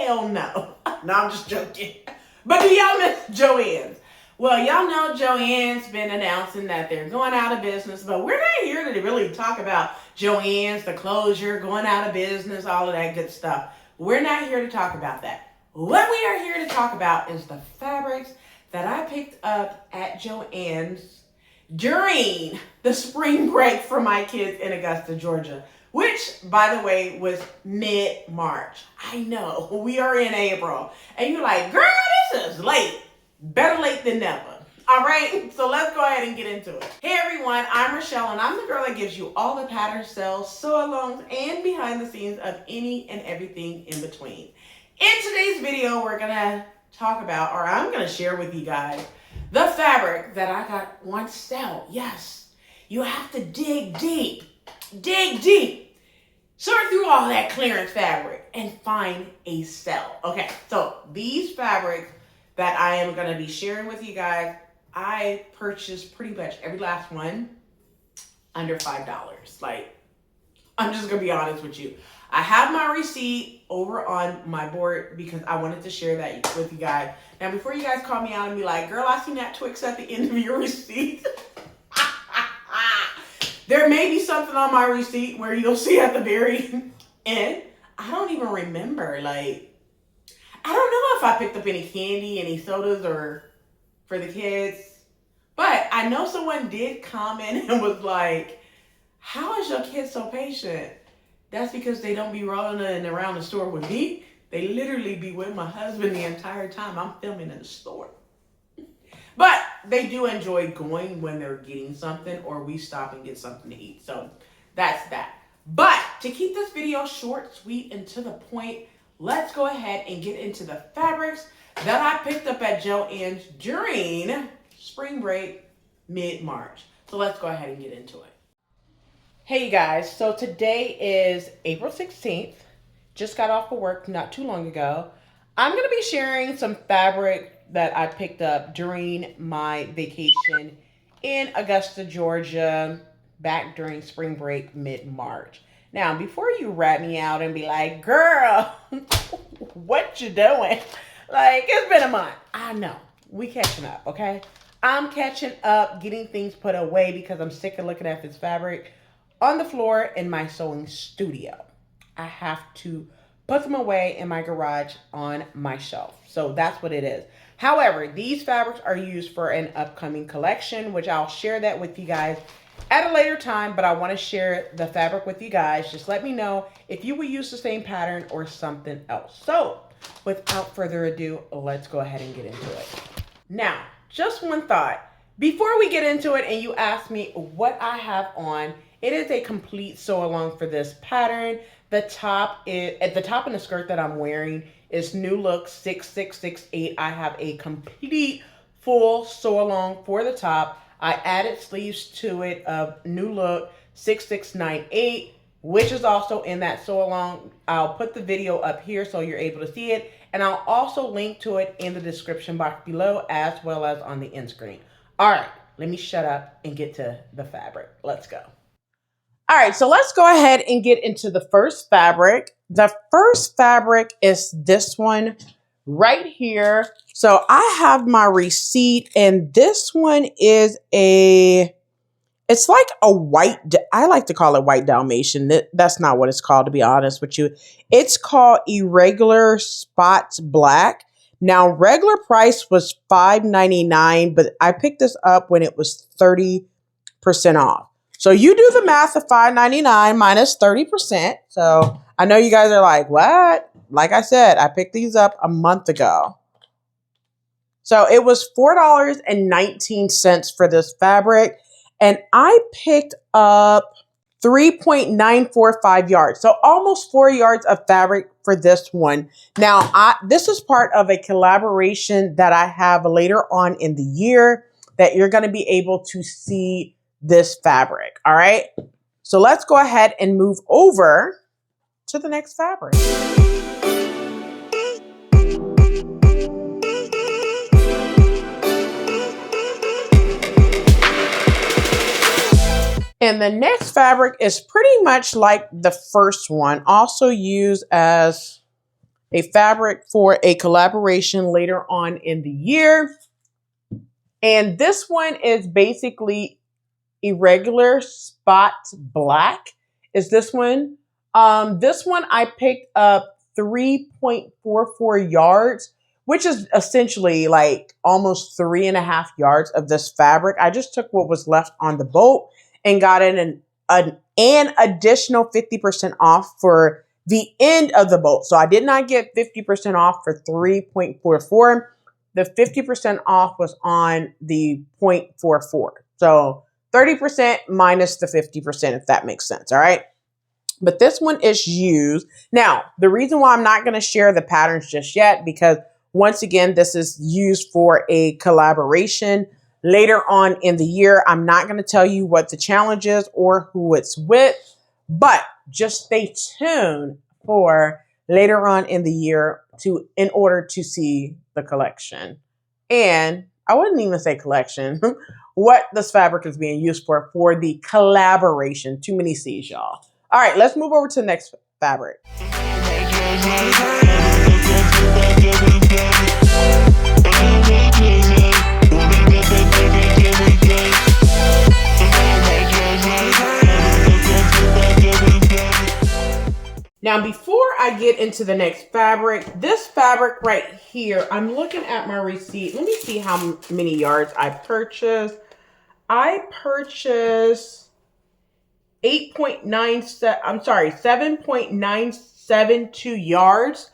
Hell no. No, I'm just joking. But do y'all miss Joann's? Well, y'all know Joann's been announcing that they're going out of business, but we're not here to really talk about Joann's, the closure, going out of business, all of that good stuff. We're not here to talk about that. What we are here to talk about is the fabrics that I picked up at Joann's during the spring break for my kids in Augusta, Georgia, which, by the way, was mid-March. I know, we are in April. And you're like, girl, this is late. Better late than never. All right, so let's go ahead and get into it. Hey everyone, I'm Rochelle, and I'm the girl that gives you all the pattern sales, sew-alongs, and behind the scenes of any and everything in between. In today's video, we're gonna talk about, or I'm gonna share with you guys, the fabric that I got on sale. Yes, you have to dig deep, sort through all that clearance fabric and find a sale. Okay, so these fabrics that I am gonna be sharing with you guys, I purchased pretty much every last one under $5. Like, I'm just gonna be honest with you. I have my receipt over on my board because I wanted to share that with you guys. Now, before you guys call me out and be like, girl, I seen that Twix at the end of your receipt. There may be something on my receipt where you'll see at the very end. I don't even remember, like, I don't know if I picked up any candy, any sodas, or for the kids. But I know someone did comment and was like, how is your kid so patient? That's because they don't be rolling around the store with me. They literally be with my husband the entire time I'm filming in the store. But they do enjoy going when they're getting something or we stop and get something to eat. So that's that. But to keep this video short, sweet, and to the point, let's go ahead and get into the fabrics that I picked up at Joann's during spring break mid-March. So let's go ahead and get into it. Hey you guys, so today is April 16th. Just got off of work not too long ago. I'm going to be sharing some fabric that I picked up during my vacation in Augusta, Georgia, back during spring break mid-March. Now, before you rat me out and be like, girl, what you doing? Like, it's been a month. I know. We catching up, okay? I'm catching up, getting things put away because I'm sick of looking at this fabric on the floor in my sewing studio. I have to put them away in my garage on my shelf. So that's what it is. However, these fabrics are used for an upcoming collection, which I'll share that with you guys at a later time, but I want to share the fabric with you guys. Just let me know if you will use the same pattern or something else. So without further ado, let's go ahead and get into it. Now, just one thought. Before we get into it and you ask me what I have on, it is a complete sew along for this pattern. The top is, at the top of the skirt that I'm wearing is New Look 6668. I have a complete full sew along for the top. I added sleeves to it of New Look 6698, which is also in that sew along. I'll put the video up here so you're able to see it. And I'll also link to it in the description box below as well as on the end screen. All right, let me shut up and get to the fabric. Let's go. All right, so let's go ahead and get into the first fabric. The first fabric is this one right here. So I have my receipt, and this one is it's like a white, I like to call it white Dalmatian. That's not what it's called, to be honest with you. It's called Irregular Spots Black. Now, regular price was $5.99, but I picked this up when it was 30% off. So you do the math of $5.99 minus 30%. So I know you guys are like, what? Like I said, I picked these up a month ago. So it was $4.19 for this fabric. And I picked up 3.945 yards. So almost 4 yards of fabric for this one. Now, this is part of a collaboration that I have later on in the year that you're going to be able to see this fabric. All right. So let's go ahead and move over to the next fabric. And the next fabric is pretty much like the first one, also used as a fabric for a collaboration later on in the year. And this one is basically irregular spot black is this one. This one I picked up 3.44 yards, which is essentially like almost 3.5 yards of this fabric. I just took what was left on the boat and got an additional 50% off for the end of the boat. So I did not get 50% off for 3.44. The 50% off was on the 0.44. So 30% minus the 50%, if that makes sense. All right. But this one is used. Now, the reason why I'm not going to share the patterns just yet, because once again, this is used for a collaboration later on in the year. I'm not going to tell you what the challenge is or who it's with, but just stay tuned for later on in the year in order to see the collection. And I wouldn't even say collection, what this fabric is being used for the collaboration. Too many C's, y'all. All right, let's move over to the next fabric. Now, before I get into the next fabric, this fabric right here, I'm looking at my receipt. Let me see how many yards I purchased. I purchased 7.972 yards.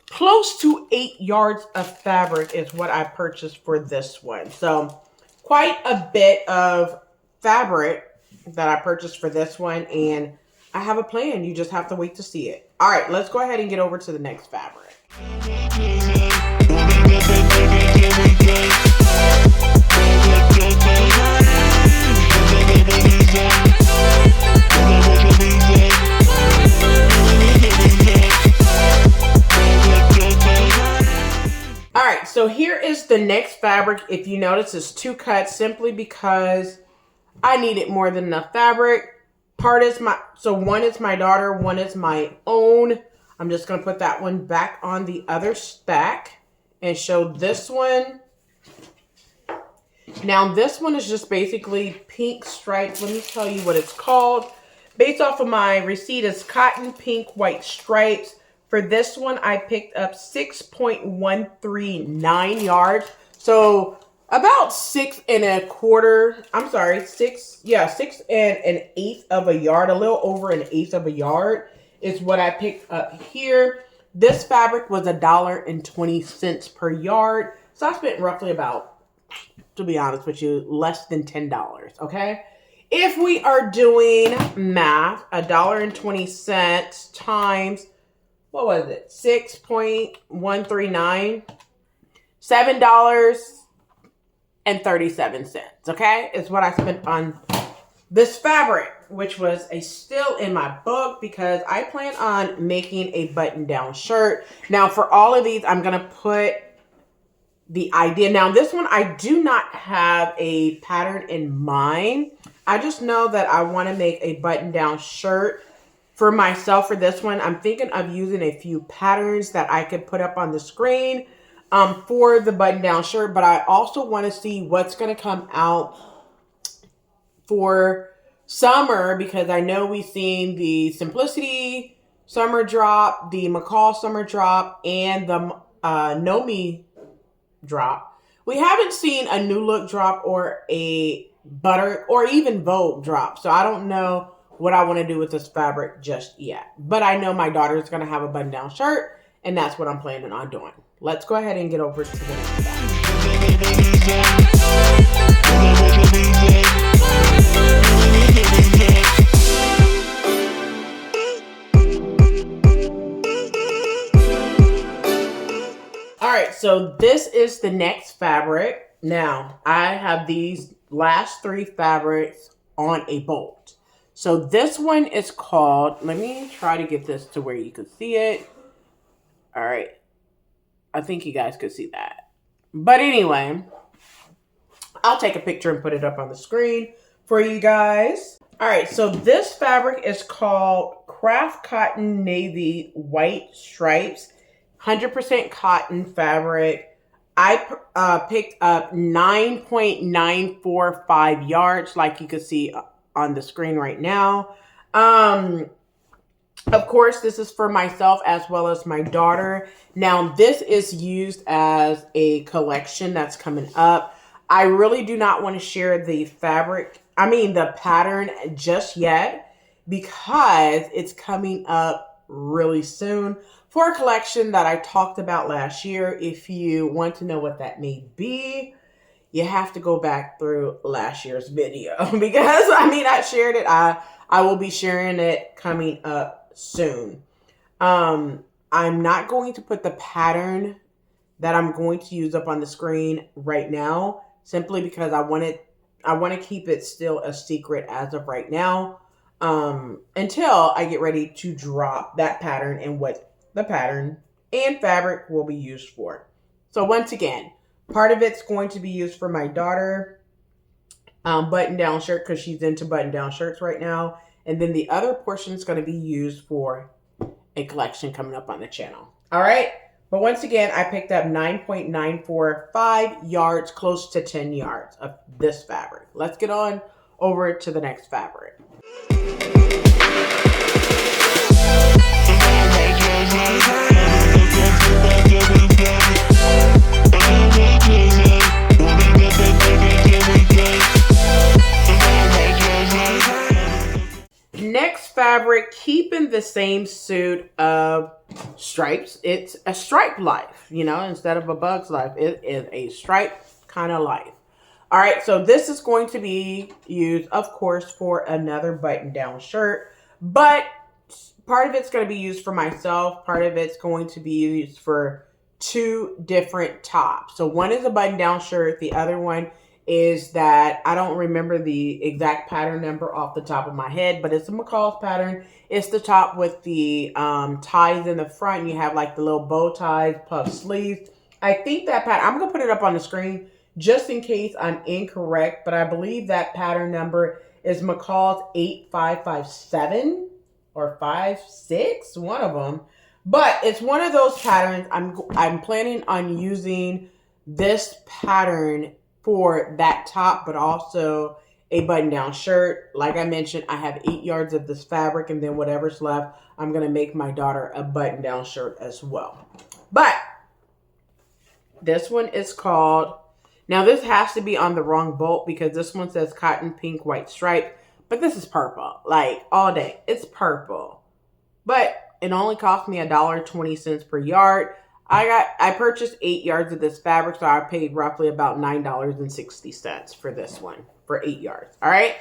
Close to 8 yards of fabric is what I purchased for this one. So quite a bit of fabric that I purchased for this one, and I have a plan. You just have to wait to see it. All right, let's go ahead and get over to the next fabric. All right, so here is the next fabric. If you notice, it's 2 cuts simply because I needed more than enough fabric. One is my daughter, one is my own. I'm just going to put that one back on the other stack and show this one. Now, this one is just basically pink stripes. Let me tell you what it's called. Based off of my receipt, it's cotton pink white stripes. For this one, I picked up 6.139 yards. So about 6 1/8 of a yard, a little over 1/8 of a yard is what I picked up here. This fabric was $1.20 per yard. So I spent roughly about, to be honest with you, less than $10, okay? If we are doing math, $1.20 times, what was it? 6.139, $7.37, okay? Is what I spent on this fabric, which was still in my book because I plan on making a button-down shirt. Now, for all of these, I'm going to put the idea. Now, this one, I do not have a pattern in mind. I just know that I want to make a button-down shirt for myself. For this one, I'm thinking of using a few patterns that I could put up on the screen for the button-down shirt, but I also want to see what's going to come out for summer, because I know we've seen the Simplicity summer drop, the McCall summer drop, and the Nomi drop. We haven't seen a New Look drop or a Butter or even Vogue drop. So I don't know what I want to do with this fabric just yet. But I know my daughter is going to have a button-down shirt, and that's what I'm planning on doing. Let's go ahead and get over to the next fabric. All right, so this is the next fabric. Now, I have these last 3 fabrics on a bolt. So this one is called, let me try to get this to where you can see it. All right. I think you guys could see that. But anyway, I'll take a picture and put it up on the screen for you guys. All right, so this fabric is called Craft Cotton Navy White Stripes 100% cotton fabric. I picked up 9.945 yards, like you can see on the screen right now. Of course, this is for myself as well as my daughter. Now, this is used as a collection that's coming up. I really do not want to share the the pattern just yet because it's coming up really soon for a collection that I talked about last year. If you want to know what that may be, you have to go back through last year's video because I shared it. I will be sharing it coming up soon. I'm not going to put the pattern that I'm going to use up on the screen right now, simply because I want to keep it still a secret as of right now, until I get ready to drop that pattern and what the pattern and fabric will be used for. So once again, part of it's going to be used for my daughter, button down shirt, because she's into button down shirts right now. And then the other portion is going to be used for a collection coming up on the channel. All right. But once again, I picked up 9.945 yards, close to 10 yards of this fabric. Let's get on over to the next fabric. Next fabric, keeping the same suit of stripes. It's a stripe life, instead of a bug's life. It is a stripe kind of life. All right, so this is going to be used, of course, for another button-down shirt, but part of it's going to be used for myself. Part of it's going to be used for two different tops. So one is a button-down shirt. The other one is that I don't remember the exact pattern number off the top of my head, but it's a McCall's pattern. It's the top with the ties in the front. You have like the little bow ties, puff sleeves. I think that pattern, I'm going to put it up on the screen just in case I'm incorrect, but I believe that pattern number is McCall's 8557 or 56, one of them. But it's one of those patterns. I'm planning on using this pattern for that top, but also a button-down shirt. Like I mentioned, I have 8 yards of this fabric, and then whatever's left, I'm going to make my daughter a button-down shirt as well. But this one is called, now this has to be on the wrong bolt because this one says cotton pink white stripe, but this is purple, like all day. It's purple, but it only cost me $1.20 per yard. I purchased 8 yards of this fabric, so I paid roughly about $9.60 for this one, for 8 yards. All right,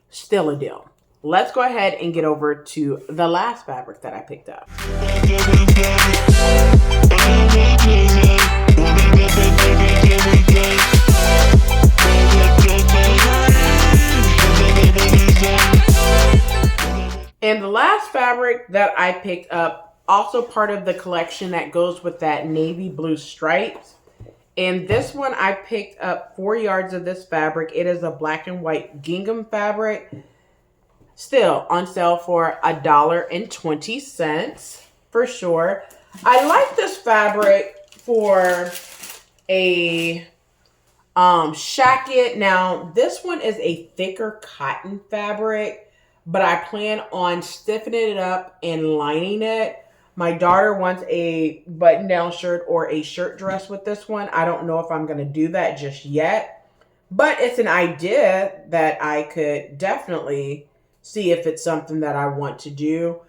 still a deal. Let's go ahead and get over to the last fabric that I picked up. And the last fabric that I picked up, also part of the collection that goes with that navy blue stripes. And this one, I picked up 4 yards of this fabric. It is a black and white gingham fabric. Still on sale for $1.20 for sure. I like this fabric for a shacket. Now, this one is a thicker cotton fabric, but I plan on stiffening it up and lining it. My daughter wants a button-down shirt or a shirt dress with this one. I don't know if I'm going to do that just yet, but it's an idea that I could definitely see if it's something that I want to do.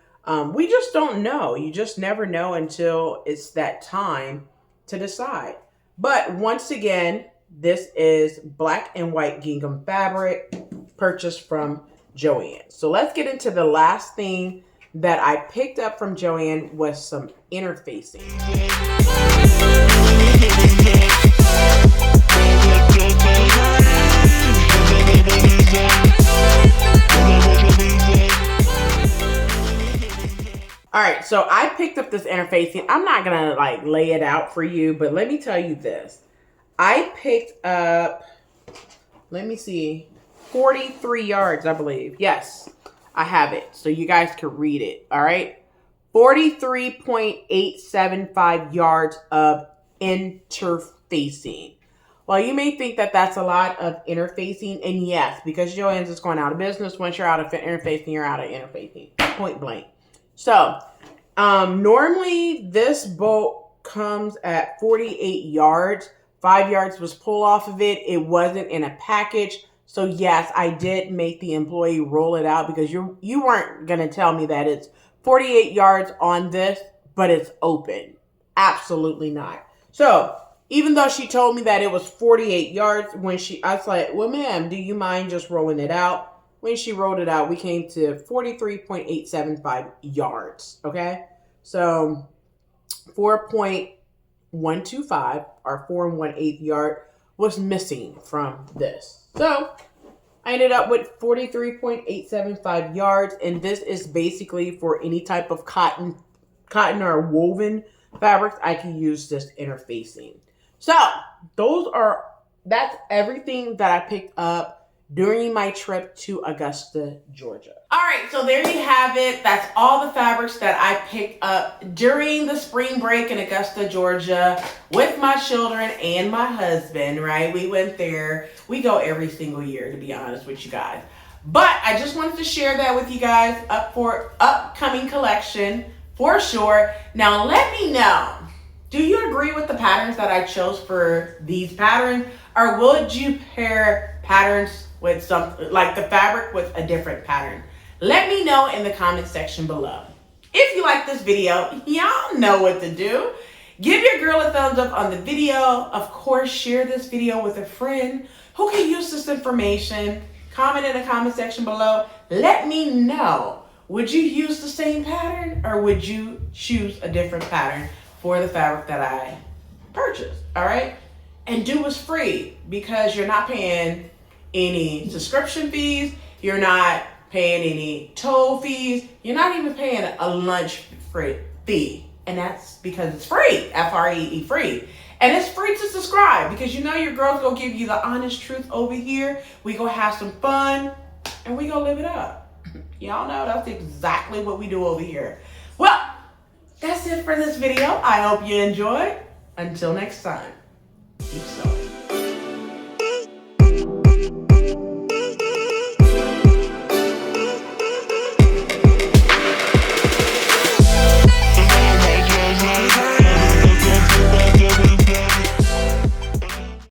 We just don't know. You just never know until it's that time to decide. But once again, this is black and white gingham fabric purchased from Joann. So let's get into the last thing that I picked up from Joann, was some interfacing. All right, so I picked up this interfacing. I'm not gonna like lay it out for you, but let me tell you this. I picked up, let me see, 43 yards, I believe. Yes, I have it, so you guys can read it. All right, 43.875 yards of interfacing. Well, you may think that that's a lot of interfacing, and yes, because Joann's is going out of business. Once you're out of interfacing, you're out of interfacing. Point blank. So, normally this bolt comes at 48 yards. 5 yards was pulled off of it. It wasn't in a package. So yes, I did make the employee roll it out because you weren't going to tell me that it's 48 yards on this, but it's open. Absolutely not. So even though she told me that it was 48 yards, I was like, well, ma'am, do you mind just rolling it out? When she rolled it out, we came to 43.875 yards. Okay. So 4.125 or 4 1/8 yard was missing from this. So I ended up with 43.875 yards, and this is basically for any type of cotton or woven fabrics. I can use this interfacing. So that's everything that I picked up during my trip to Augusta, Georgia. All right, so there you have it. That's all the fabrics that I picked up during the spring break in Augusta, Georgia with my children and my husband, right? We went there. We go every single year, to be honest with you guys. But I just wanted to share that with you guys up for upcoming collection for sure. Now, let me know. Do you agree with the patterns that I chose for these patterns? Or would you pair patterns with something like the fabric with a different pattern? Let me know in the comment section below. If you like this video, y'all know what to do. Give your girl a thumbs up on the video. Of course, share this video with a friend who can use this information. Comment in the comment section below. Let me know. Would you use the same pattern or would you choose a different pattern for the fabric that I purchased? All right. And do what's free because you're not paying any subscription fees. You're not paying any toll fees. You're not even paying a lunch fee. And that's because it's free. F-R-E-E, free. And it's free to subscribe because you know your girl's gonna give you the honest truth over here. We gonna have some fun and we gonna live it up. Y'all know that's exactly what we do over here. Well, that's it for this video. I hope you enjoyed. Until next time. Peace.